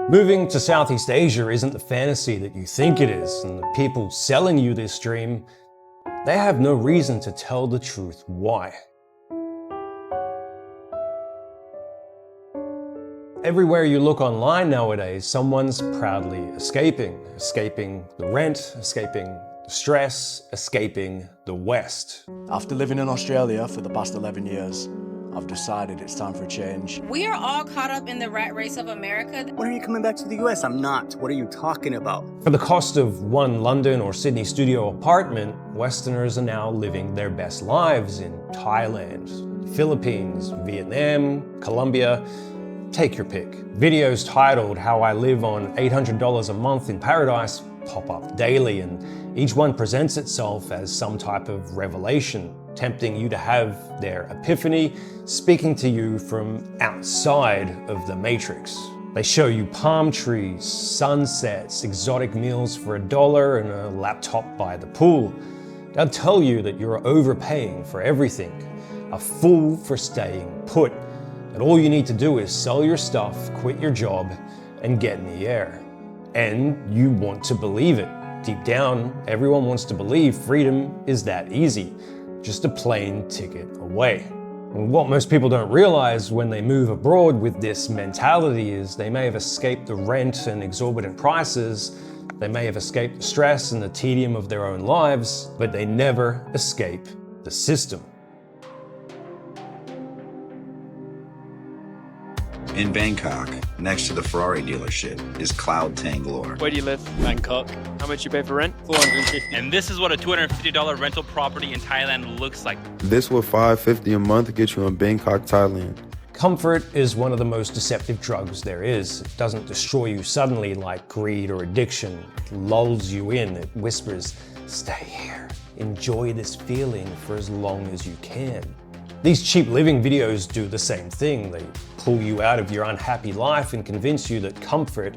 Moving to Southeast Asia isn't the fantasy that you think it is, and the people selling you this dream, they have no reason to tell the truth why. Everywhere you look online nowadays, someone's proudly escaping the rent, escaping the stress, escaping the West. After living in Australia for the past 11 years, I've decided it's time for a change. We are all caught up in the rat race of America. When are you coming back to the US? I'm not. What are you talking about? For the cost of one London or Sydney studio apartment, Westerners are now living their best lives in Thailand, Philippines, Vietnam, Colombia. Take your pick. Videos titled "How I Live on $800 a Month in Paradise" pop up daily, and each one presents itself as some type of revelation, tempting you to have their epiphany, speaking to you from outside of the matrix. They show you palm trees, sunsets, exotic meals for $1 and a laptop by the pool. They'll tell you that you're overpaying for everything, a fool for staying put, that all you need to do is sell your stuff, quit your job, and get in the air. And you want to believe it. Deep down, everyone wants to believe freedom is that easy, just a plane ticket away. And what most people don't realize when they move abroad with this mentality is they may have escaped the rent and exorbitant prices, they may have escaped the stress and the tedium of their own lives, but they never escape the system. In Bangkok, next to the Ferrari dealership, is Cloud Tanglore. Where do you live? Bangkok. How much you pay for rent? $450. And this is what a $250 rental property in Thailand looks like. This will $550 a month get you in Bangkok, Thailand. Comfort is one of the most deceptive drugs there is. It doesn't destroy you suddenly like greed or addiction. It lulls you in. It whispers, "Stay here. Enjoy this feeling for as long as you can." These cheap living videos do the same thing. They pull you out of your unhappy life and convince you that comfort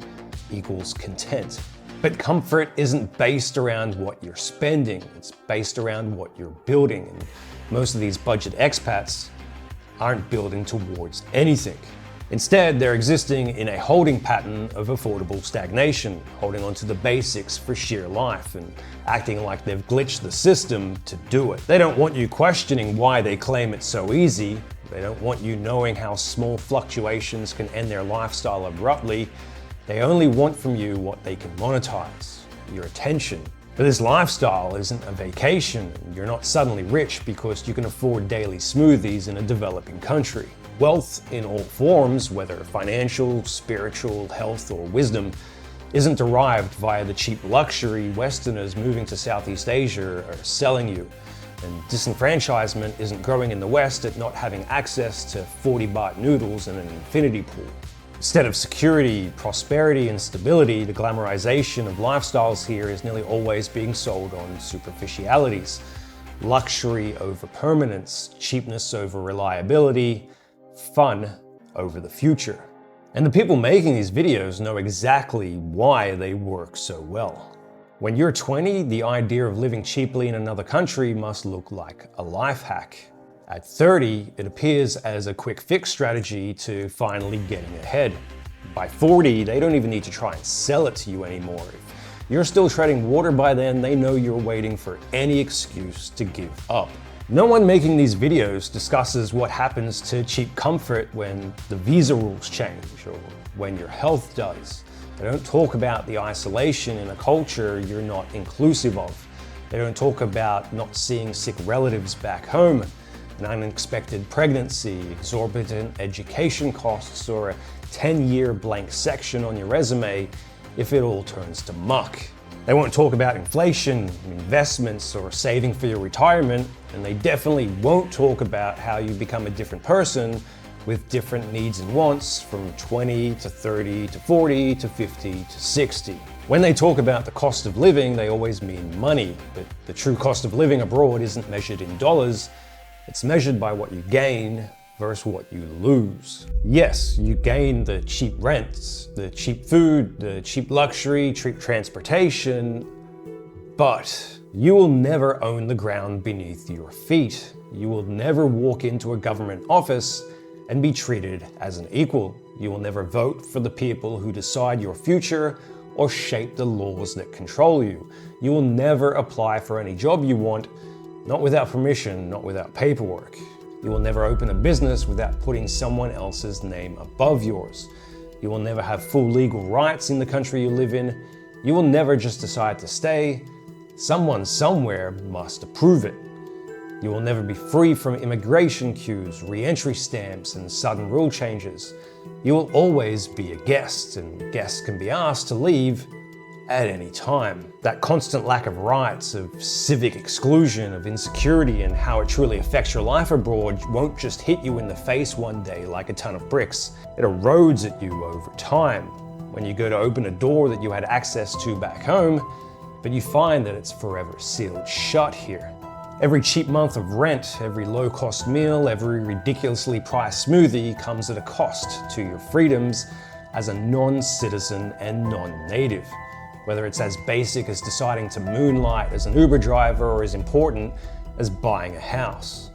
equals content. But comfort isn't based around what you're spending, it's based around what you're building. And most of these budget expats aren't building towards anything. Instead, they're existing in a holding pattern of affordable stagnation, holding on to the basics for sheer life and acting like they've glitched the system to do it. They don't want you questioning why they claim it's so easy. They don't want you knowing how small fluctuations can end their lifestyle abruptly. They only want from you what they can monetize, your attention. But this lifestyle isn't a vacation. You're not suddenly rich because you can afford daily smoothies in a developing country. Wealth in all forms, whether financial, spiritual, health, or wisdom, isn't derived via the cheap luxury Westerners moving to Southeast Asia are selling you. And disenfranchisement isn't growing in the West at not having access to 40 baht noodles and an infinity pool. Instead of security, prosperity, and stability, the glamorization of lifestyles here is nearly always being sold on superficialities. Luxury over permanence, cheapness over reliability, fun over the future. And the people making these videos know exactly why they work so well. When you're 20, the idea of living cheaply in another country must look like a life hack. At 30, it appears as a quick fix strategy to finally getting ahead. By 40, they don't even need to try and sell it to you anymore. If you're still treading water by then, they know you're waiting for any excuse to give up. No one making these videos discusses what happens to cheap comfort when the visa rules change or when your health does. They don't talk about the isolation in a culture you're not inclusive of. They don't talk about not seeing sick relatives back home, an unexpected pregnancy, exorbitant education costs, or a 10-year blank section on your resume if it all turns to muck. They won't talk about inflation, investments, or saving for your retirement, and they definitely won't talk about how you become a different person with different needs and wants from 20 to 30 to 40 to 50 to 60. When they talk about the cost of living, they always mean money, but the true cost of living abroad isn't measured in dollars, it's measured by what you gain versus what you lose. Yes, you gain the cheap rents, the cheap food, the cheap luxury, cheap transportation, but you will never own the ground beneath your feet. You will never walk into a government office and be treated as an equal. You will never vote for the people who decide your future or shape the laws that control you. You will never apply for any job you want, not without permission, not without paperwork. You will never open a business without putting someone else's name above yours. You will never have full legal rights in the country you live in. You will never just decide to stay. Someone somewhere must approve it. You will never be free from immigration queues, re-entry stamps, and sudden rule changes. You will always be a guest, and guests can be asked to leave at any time. That constant lack of rights, of civic exclusion, of insecurity, and how it truly affects your life abroad won't just hit you in the face one day like a ton of bricks. It erodes at you over time. When you go to open a door that you had access to back home, but you find that it's forever sealed shut here. Every cheap month of rent, every low-cost meal, every ridiculously priced smoothie comes at a cost to your freedoms as a non-citizen and non-native. Whether it's as basic as deciding to moonlight as an Uber driver or as important as buying a house.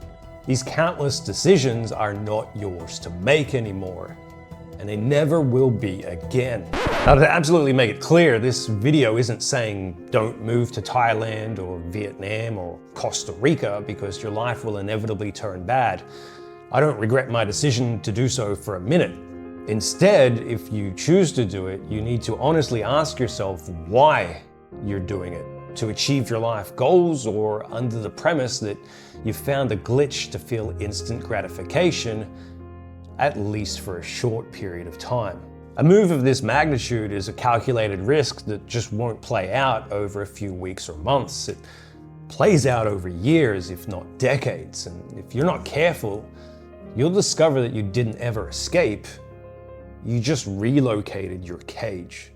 These countless decisions are not yours to make anymore, and they never will be again. Now, to absolutely make it clear, this video isn't saying don't move to Thailand or Vietnam or Costa Rica because your life will inevitably turn bad. I don't regret my decision to do so for a minute. Instead, if you choose to do it, you need to honestly ask yourself why you're doing it. To achieve your life goals, or under the premise that you've found a glitch to feel instant gratification, at least for a short period of time. A move of this magnitude is a calculated risk that just won't play out over a few weeks or months. It plays out over years, if not decades, and if you're not careful, you'll discover that you didn't ever escape. You just relocated your cage.